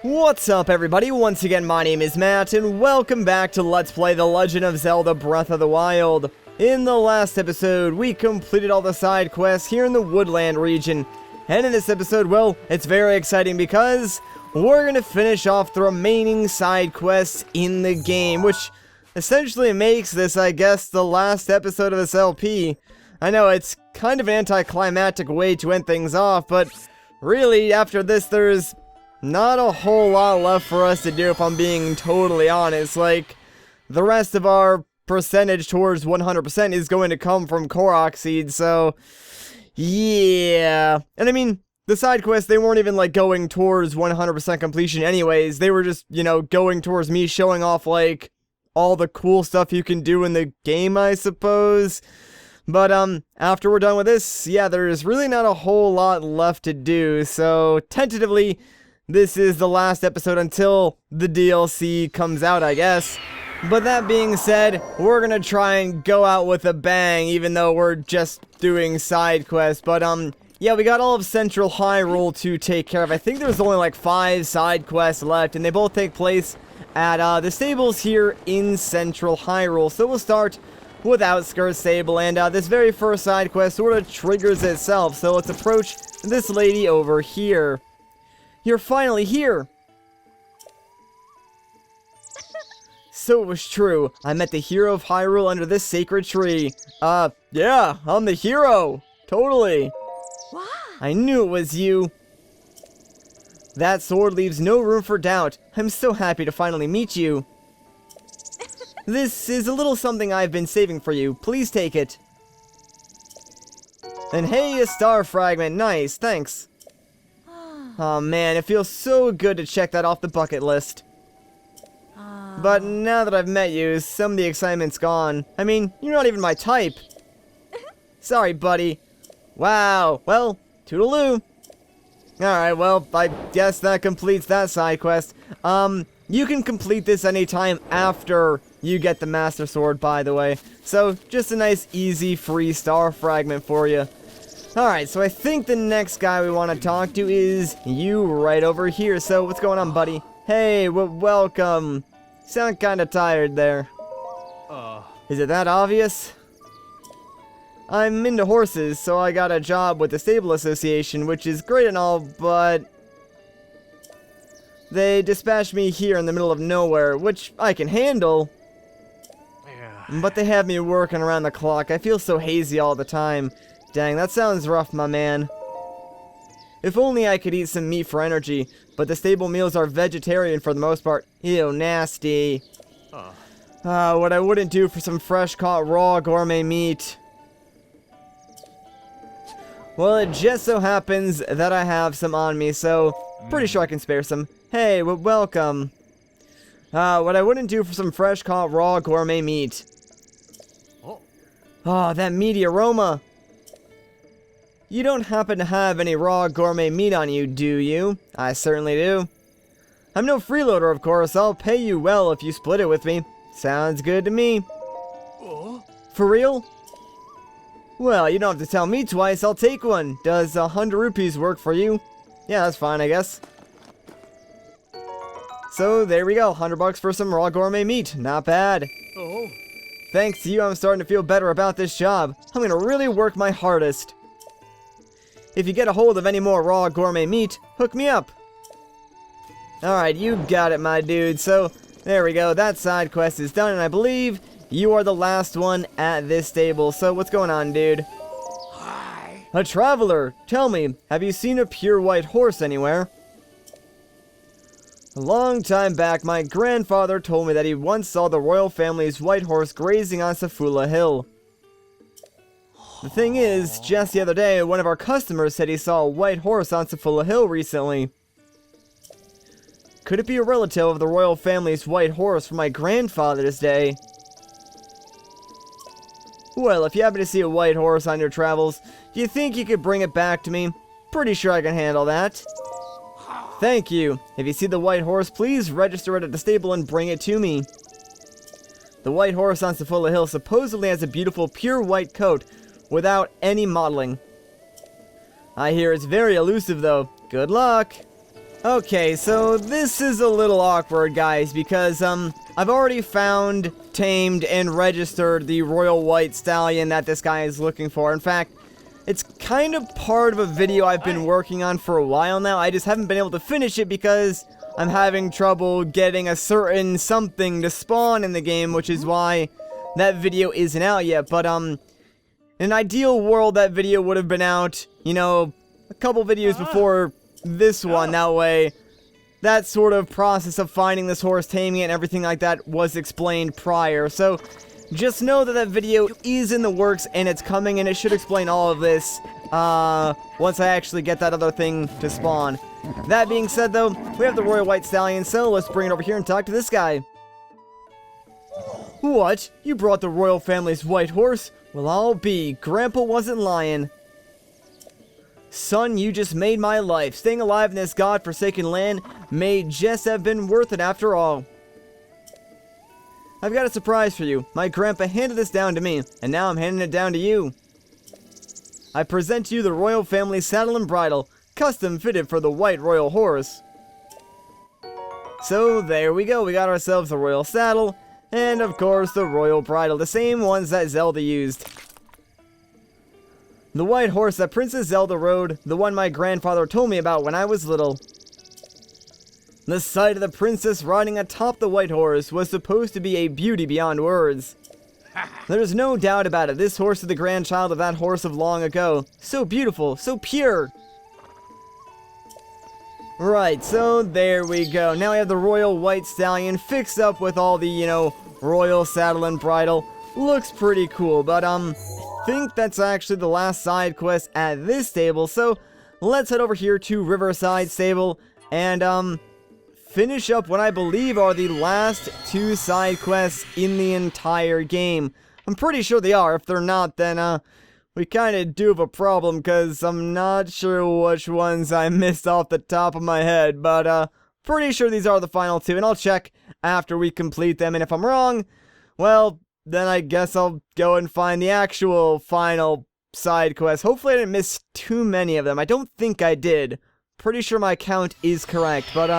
What's up everybody, once again my name is Matt, and welcome back to Let's Play The Legend of Zelda Breath of the Wild. In the last episode, we completed all the side quests here in the Woodland region. And in this episode, well, it's very exciting because we're gonna finish off the remaining side quests in the game, which essentially makes this, I guess, the last episode of this LP. I know it's kind of an anticlimactic way to end things off, but really, after this, there's not a whole lot left for us to do, if I'm being totally honest. Like, the rest of our percentage towards 100% is going to come from Korok Seed, so yeah. And I mean, the side quests, they weren't even like going towards 100% completion anyways. They were just, you know, going towards me showing off like all the cool stuff you can do in the game, I suppose. But after we're done with this, yeah, there's really not a whole lot left to do, so tentatively this is the last episode until the DLC comes out, I guess. But that being said, we're gonna try and go out with a bang, even though we're just doing side quests. But yeah, we got all of Central Hyrule to take care of. I think there's only like 5 side quests left, and they both take place at the stables here in Central Hyrule. So we'll start with OUTSKIRT stable, and this very first side quest sort of triggers itself. So let's approach this lady over here. You're finally here! So it was true. I met the hero of Hyrule under this sacred tree. Yeah, I'm the hero! Totally! Wow. I knew it was you! That sword leaves no room for doubt. I'm so happy to finally meet you. This is a little something I've been saving for you. Please take it. And hey, a star fragment. Nice, thanks. Oh man, it feels so good to check that off the bucket list. But now that I've met you, some of the excitement's gone. I mean, you're not even my type. Sorry, buddy. Wow, well, toodaloo. Alright, well, I guess that completes that side quest. You can complete this anytime after you get the Master Sword, by the way. So, just a nice, easy, free star fragment for you. Alright, so I think the next guy we want to talk to is you right over here. So, what's going on, buddy? Hey, welcome. Sound kinda tired there. Is it that obvious? I'm into horses, so I got a job with the Stable Association, which is great and all, but they dispatched me here in the middle of nowhere, which I can handle. But they have me working around the clock. I feel so hazy all the time. Dang, that sounds rough, my man. If only I could eat some meat for energy, but the stable meals are vegetarian for the most part. Ew, nasty. What I wouldn't do for some fresh-caught raw gourmet meat. Well, it just so happens that I have some on me, so pretty sure I can spare some. Hey, welcome. What I wouldn't do for some fresh-caught raw gourmet meat. Oh, that meaty aroma. You don't happen to have any raw gourmet meat on you, do you? I certainly do. I'm no freeloader, of course. I'll pay you well if you split it with me. Sounds good to me. For real? Well, you don't have to tell me twice. I'll take one. Does 100 rupees work for you? Yeah, that's fine, I guess. So, there we go. 100 bucks for some raw gourmet meat. Not bad. Thanks to you, I'm starting to feel better about this job. I'm gonna really work my hardest. If you get a hold of any more raw gourmet meat, hook me up. Alright, you got it, my dude. So, there we go. That side quest is done, and I believe you are the last one at this stable. So, what's going on, dude? Hi. A traveler. Tell me, have you seen a pure white horse anywhere? A long time back, my grandfather told me that he once saw the royal family's white horse grazing on Safula Hill. The thing is, just the other day, one of our customers said he saw a white horse on Safula Hill recently. Could it be a relative of the royal family's white horse from my grandfather's day? Well, if you happen to see a white horse on your travels, do you think you could bring it back to me? Pretty sure I can handle that. Thank you. If you see the white horse, please register it at the stable and bring it to me. The white horse on Safula Hill supposedly has a beautiful pure white coat, without any modeling. I hear it's very elusive though. Good luck! Okay, so this is a little awkward, guys, because, I've already found, tamed, and registered the royal white stallion that this guy is looking for. In fact, it's kind of part of a video I've been working on for a while now. I just haven't been able to finish it because I'm having trouble getting a certain something to spawn in the game, which is why that video isn't out yet. But, in an ideal world, that video would have been out, you know, a couple videos before this one. That way, that sort of process of finding this horse, taming it, and everything like that was explained prior. So, just know that that video is in the works, and it's coming, and it should explain all of this, once I actually get that other thing to spawn. That being said, though, we have the royal white stallion, so let's bring it over here and talk to this guy. What? You brought the royal family's white horse? Well, I'll be. Grandpa wasn't lying. Son, you just made my life. Staying alive in this god-forsaken land may just have been worth it after all. I've got a surprise for you. My grandpa handed this down to me, and now I'm handing it down to you. I present to you the royal family saddle and bridle, custom fitted for the white royal horse. So there we go. We got ourselves the royal saddle, and of course the royal bridle, the same ones that Zelda used. The white horse that Princess Zelda rode, the one my grandfather told me about when I was little. The sight of the princess riding atop the white horse was supposed to be a beauty beyond words. There's no doubt about it, this horse is the grandchild of that horse of long ago. So beautiful, so pure. Right, so there we go. Now we have the royal white stallion fixed up with all the, you know, royal saddle and bridle. Looks pretty cool, but, I think that's actually the last side quest at this stable, so let's head over here to Riverside Stable and, finish up what I believe are the last 2 side quests in the entire game. I'm pretty sure they are. If they're not, then, we kinda do have a problem, because I'm not sure which ones I missed off the top of my head, but, pretty sure these are the final 2, and I'll check after we complete them, and if I'm wrong, well, then I guess I'll go and find the actual final side quest. Hopefully I didn't miss too many of them. I don't think I did. Pretty sure my count is correct, but,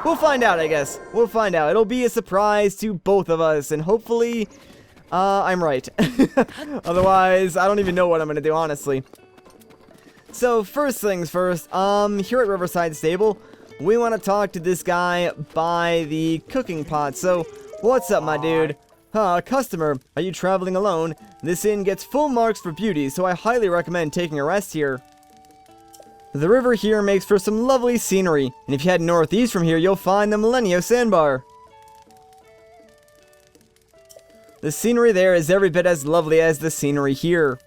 we'll find out, I guess. We'll find out. It'll be a surprise to both of us, and hopefully, I'm right. Otherwise, I don't even know what I'm gonna do, honestly. So, first things first, here at Riverside Stable, we want to talk to this guy by the cooking pot. So, what's up, my dude? Customer, are you traveling alone? This inn gets full marks for beauty, so I highly recommend taking a rest here. The river here makes for some lovely scenery, and if you head northeast from here, you'll find the Millennium Sandbar. The scenery there is every bit as lovely as the scenery here.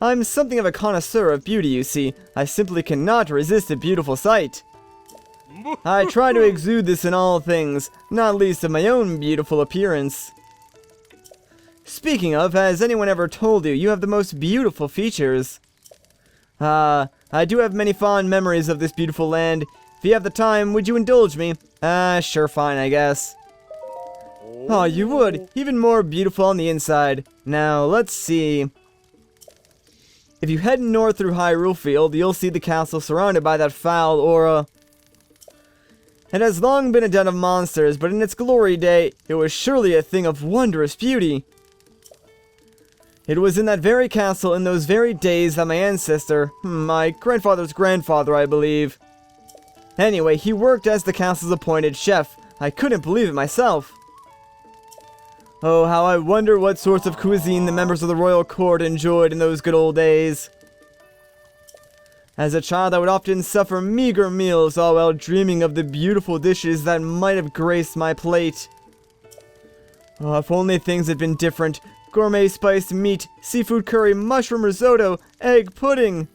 I'm something of a connoisseur of beauty, you see. I simply cannot resist a beautiful sight. I try to exude this in all things, not least of my own beautiful appearance. Speaking of, has anyone ever told you you have the most beautiful features? I do have many fond memories of this beautiful land. If you have the time, would you indulge me? Sure, fine, I guess. Oh, you would. Even more beautiful on the inside. Now, let's see. If you head north through Hyrule Field, you'll see the castle surrounded by that foul aura. It has long been a den of monsters, but in its glory day, it was surely a thing of wondrous beauty. It was in that very castle in those very days that my ancestor, my grandfather's grandfather, I believe. Anyway, he worked as the castle's appointed chef. I couldn't believe it myself. Oh, how I wonder what sorts of cuisine the members of the royal court enjoyed in those good old days. As a child, I would often suffer meager meals, all while dreaming of the beautiful dishes that might have graced my plate. Oh, if only things had been different. Gourmet spiced meat, seafood curry, mushroom risotto, egg pudding.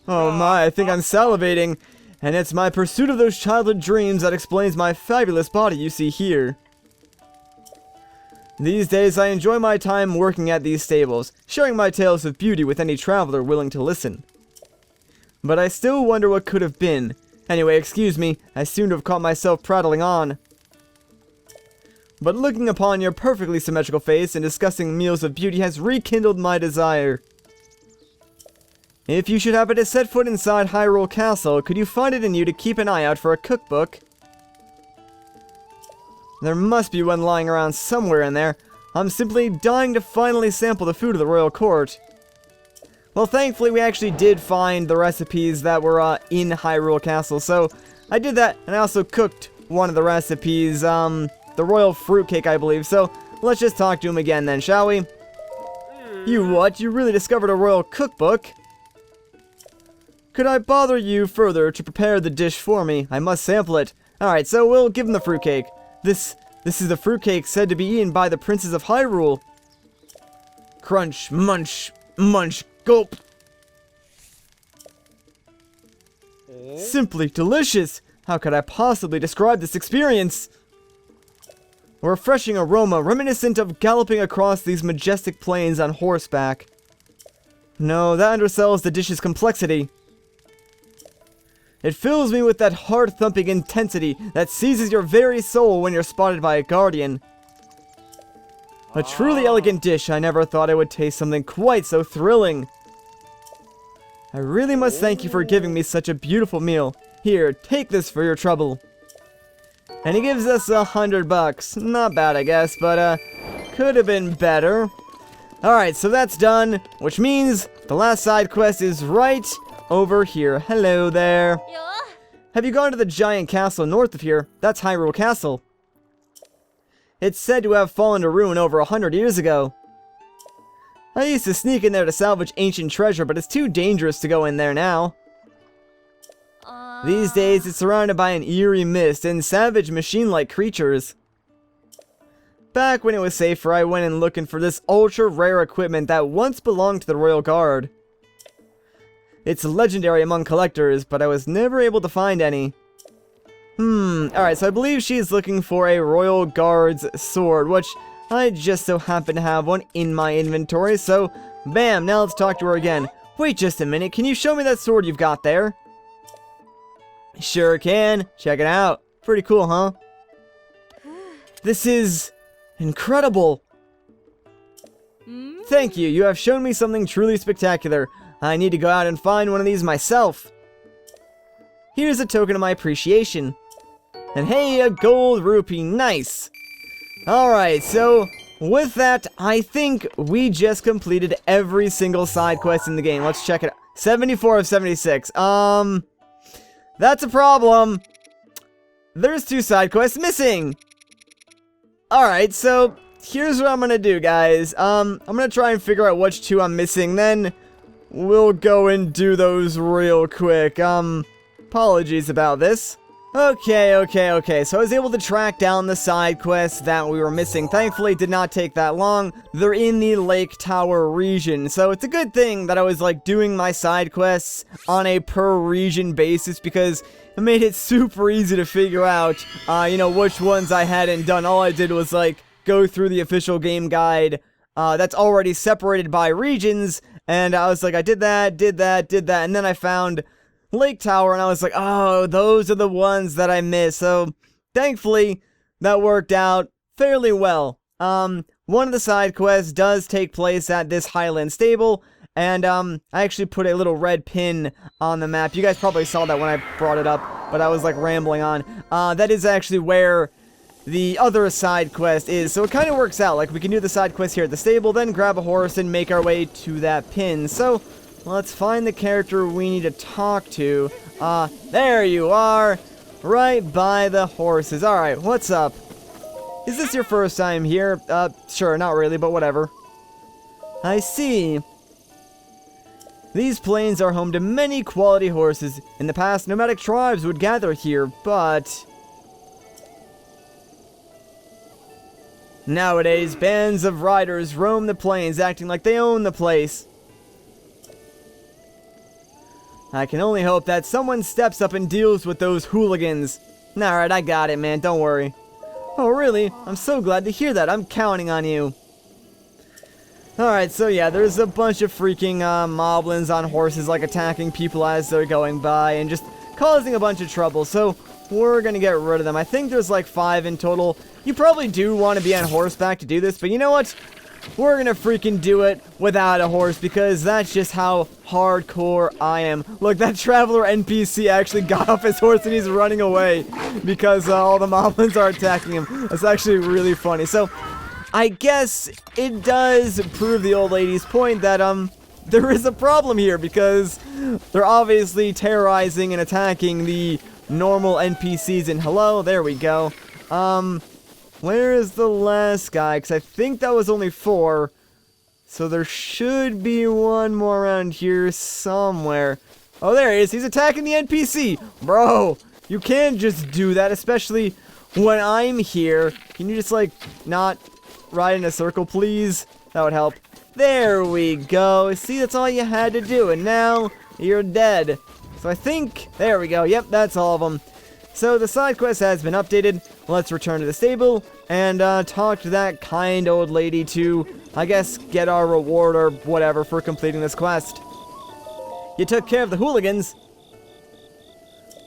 Oh my, I think I'm salivating. And it's my pursuit of those childhood dreams that explains my fabulous body you see here. These days, I enjoy my time working at these stables, sharing my tales of beauty with any traveler willing to listen. But I still wonder what could have been. Anyway, excuse me, I seem to have caught myself prattling on. But looking upon your perfectly symmetrical face and discussing meals of beauty has rekindled my desire. If you should happen to set foot inside Hyrule Castle, could you find it in you to keep an eye out for a cookbook? There must be one lying around somewhere in there. I'm simply dying to finally sample the food of the royal court. Well, thankfully we actually did find the recipes that were in Hyrule Castle, so I did that, and I also cooked one of the recipes, the royal fruitcake, I believe. So let's just talk to him again then, shall we? You what? You really discovered a royal cookbook? Could I bother you further to prepare the dish for me? I must sample it. Alright, so we'll give him the fruitcake. This is the fruitcake said to be eaten by the princes of Hyrule. Crunch, munch, munch, gulp. Simply delicious. How could I possibly describe this experience? A refreshing aroma reminiscent of galloping across these majestic plains on horseback. No, that undersells the dish's complexity. It fills me with that heart-thumping intensity that seizes your very soul when you're spotted by a guardian. A truly elegant dish. I never thought I would taste something quite so thrilling. I really must thank you for giving me such a beautiful meal. Here, take this for your trouble. And he gives us $100. Not bad, I guess, but could have been better. Alright, so that's done, which means the last side quest is right over here. Hello there. Have you gone to the giant castle north of here? That's Hyrule Castle. It's said to have fallen to ruin over 100 years ago. I used to sneak in there to salvage ancient treasure, but it's too dangerous to go in there now. These days, it's surrounded by an eerie mist and savage machine-like creatures. Back when it was safer, I went in looking for this ultra-rare equipment that once belonged to the Royal Guard. It's legendary among collectors, but I was never able to find any. Alright, so I believe she's looking for a Royal Guard's sword, which I just so happen to have one in my inventory, so bam, now let's talk to her again. Wait just a minute, can you show me that sword you've got there? Sure can. Check it out. Pretty cool, huh? This is incredible. Thank you. You have shown me something truly spectacular. I need to go out and find one of these myself. Here's a token of my appreciation. And hey, a gold rupee. Nice. Alright, so with that, I think we just completed every single side quest in the game. Let's check it out. 74 of 76. That's a problem. There's 2 side quests missing. Alright, so here's what I'm gonna do, guys. I'm gonna try and figure out which 2 I'm missing, then we'll go and do those real quick. Apologies about this. Okay. So I was able to track down the side quests that we were missing. Thankfully, it did not take that long. They're in the Lake Tower region. So it's a good thing that I was like doing my side quests on a per region basis, because it made it super easy to figure out, which ones I hadn't done. All I did was like go through the official game guide that's already separated by regions. And I was like, I did that. And then I found Lake Tower, and I was like, oh, those are the ones that I missed. So thankfully that worked out fairly well. One of the side quests does take place at this Highland stable, and I actually put a little red pin on the map. You guys probably saw that when I brought it up, but I was like rambling on. That is actually where the other side quest is, so it kind of works out. Like, we can do the side quest here at the stable, then grab a horse and make our way to that pin. So let's find the character we need to talk to. There you are, right by the horses. Alright, what's up? Is this your first time here? Sure, not really, but whatever. I see. These plains are home to many quality horses. In the past, nomadic tribes would gather here, but nowadays, bands of riders roam the plains, acting like they own the place. I can only hope that someone steps up and deals with those hooligans. Alright, I got it, man. Don't worry. Oh, really? I'm so glad to hear that. I'm counting on you. Alright, so yeah, there's a bunch of freaking moblins on horses, like attacking people as they're going by and just causing a bunch of trouble. So we're gonna get rid of them. I think there's like 5 in total. You probably do want to be on horseback to do this, but you know what? we're gonna freaking do it without a horse because that's just how hardcore I am. Look, that traveler NPC actually got off his horse and he's running away because all the moblins are attacking him. That's actually really funny. So, I guess it does prove the old lady's point that, there is a problem here because they're obviously terrorizing and attacking the normal NPCs. And hello, there we go. Where is the last guy? Because I think that was only 4. So there should be one more around here somewhere. Oh, there he is. He's attacking the NPC. Bro, you can't just do that, especially when I'm here. Can you just, like, not ride in a circle, please? That would help. There we go. See, that's all you had to do. And now you're dead. So I think, there we go. Yep, that's all of them. So the side quest has been updated. Let's return to the stable and talk to that kind old lady to, I guess, get our reward or whatever for completing this quest. You took care of the hooligans.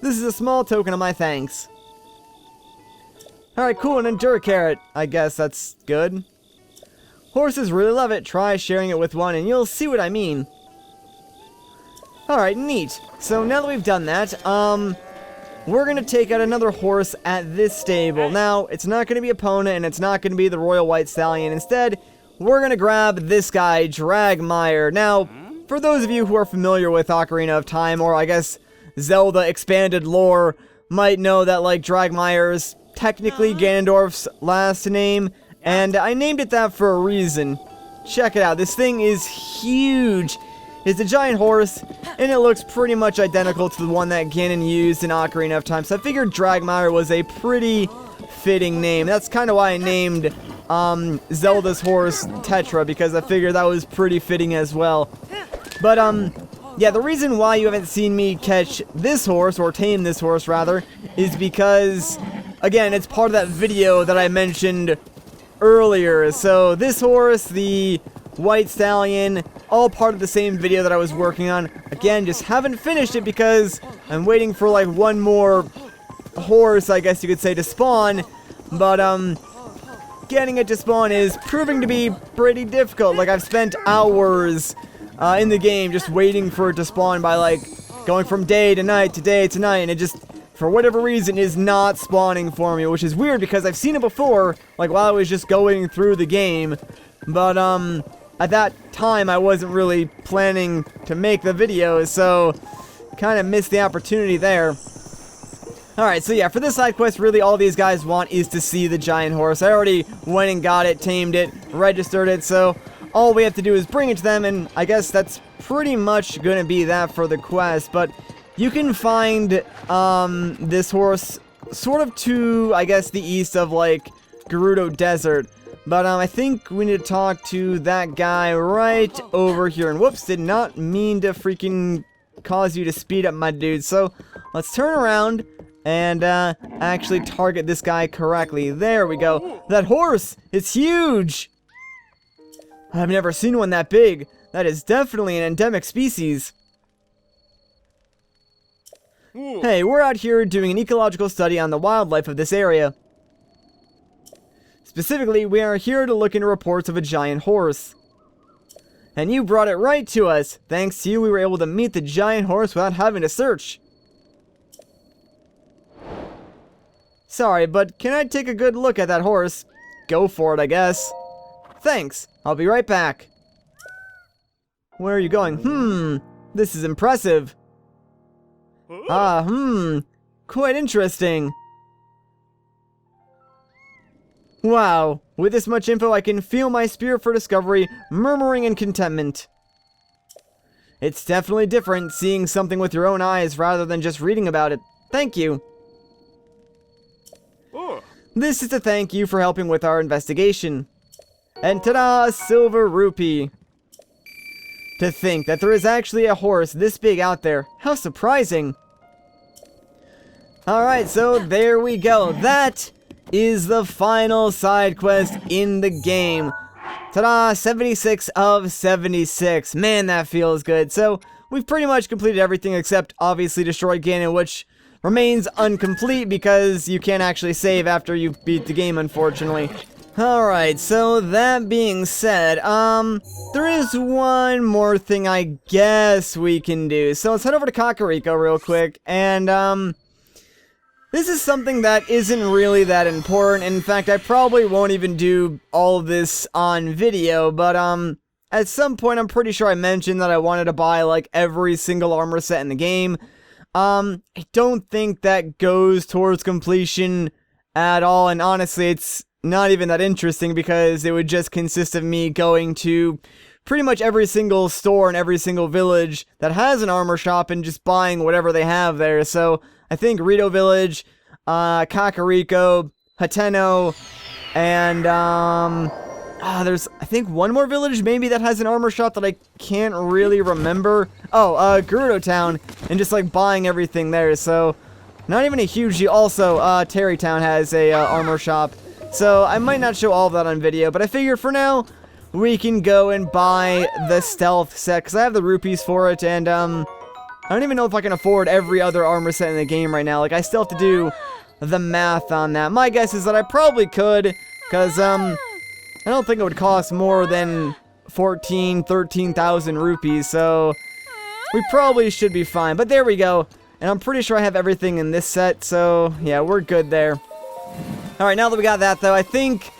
This is a small token of my thanks. Alright, cool, an Endura carrot. I guess that's good. Horses really love it. Try sharing it with one and you'll see what I mean. Alright, neat. So now that we've done that, we're going to take out another horse at this stable. Now, it's not going to be Epona, and it's not going to be the Royal White Stallion. Instead, we're going to grab this guy, Dragmire. Now, for those of you who are familiar with Ocarina of Time, or I guess Zelda expanded lore, might know that, like, Dragmire is technically Ganondorf's last name, and I named it that for a reason. Check it out. This thing is huge. It's a giant horse, and it looks pretty much identical to the one that Ganon used in Ocarina of Time. So I figured Dragmire was a pretty fitting name. That's kind of why I named Zelda's horse Tetra, because I figured that was pretty fitting as well. But, yeah, the reason why you haven't seen me catch this horse, or tame this horse, rather, is because, again, it's part of that video that I mentioned earlier. So this horse, the White Stallion, all part of the same video that I was working on. Again, just haven't finished it because I'm waiting for like one more horse, I guess you could say, to spawn. But getting it to spawn is proving to be pretty difficult. Like, I've spent hours in the game just waiting for it to spawn by like going from day to night to day to night, and it just, for whatever reason, is not spawning for me, which is weird because I've seen it before, like while I was just going through the game. But at that time, I wasn't really planning to make the video, so kind of missed the opportunity there. Alright, so yeah, for this side quest, really all these guys want is to see the giant horse. I already went and got it, tamed it, registered it, so all we have to do is bring it to them, and I guess that's pretty much going to be that for the quest. But you can find this horse sort of to, I guess, the east of, like, Gerudo Desert. But I think we need to talk to that guy right over here. And whoops, did not mean to freaking cause you to speed up, my dude. So let's turn around and actually target this guy correctly. There we go. That horse is huge. I've never seen one that big. That is definitely an endemic species. Hey, we're out here doing an ecological study on the wildlife of this area. Specifically, we are here to look into reports of a giant horse. And you brought it right to us. Thanks to you, we were able to meet the giant horse without having to search. Sorry, but can I take a good look at that horse? Go for it, I guess. Thanks. I'll be right back. Where are you going? This is impressive. Quite interesting. Wow, with this much info, I can feel my spirit for discovery murmuring in contentment. It's definitely different seeing something with your own eyes rather than just reading about it. Thank you. This is to thank you for helping with our investigation. And ta-da, a silver rupee. To think that there is actually a horse this big out there. How surprising. Alright, so there we go. That is the final side quest in the game. Ta-da, 76 of 76. Man, that feels good. So, we've pretty much completed everything except, obviously, destroy Ganon, which remains incomplete because you can't actually save after you beat the game, unfortunately. Alright, so that being said, there is one more thing I guess we can do. So let's head over to Kakariko real quick, and, this is something that isn't really that important. In fact, I probably won't even do all of this on video, but, at some point I'm pretty sure I mentioned that I wanted to buy, like, every single armor set in the game. I don't think that goes towards completion at all, and honestly, it's not even that interesting because it would just consist of me going to pretty much every single store in every single village that has an armor shop and just buying whatever they have there. So I think Rito Village, Kakariko, Hateno, and there's I think one more village maybe that has an armor shop that I can't really remember. Oh, Gerudo Town, and just like buying everything there. So not even a huge deal. Also, Terry Town has a armor shop. So, I might not show all of that on video, but I figure for now, we can go and buy the stealth set, because I have the rupees for it, and, I don't even know if I can afford every other armor set in the game right now. Like, I still have to do the math on that. My guess is that I probably could, because, I don't think it would cost more than 13,000 rupees, so we probably should be fine. But there we go, and I'm pretty sure I have everything in this set, so, yeah, we're good there. Alright, now that we got that, though, I think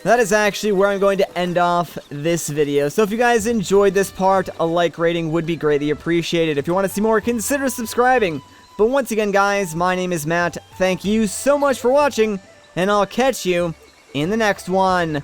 that is actually where I'm going to end off this video. So if you guys enjoyed this part, a like rating would be greatly appreciated. If you want to see more, consider subscribing. But once again, guys, my name is Matt. Thank you so much for watching, and I'll catch you in the next one.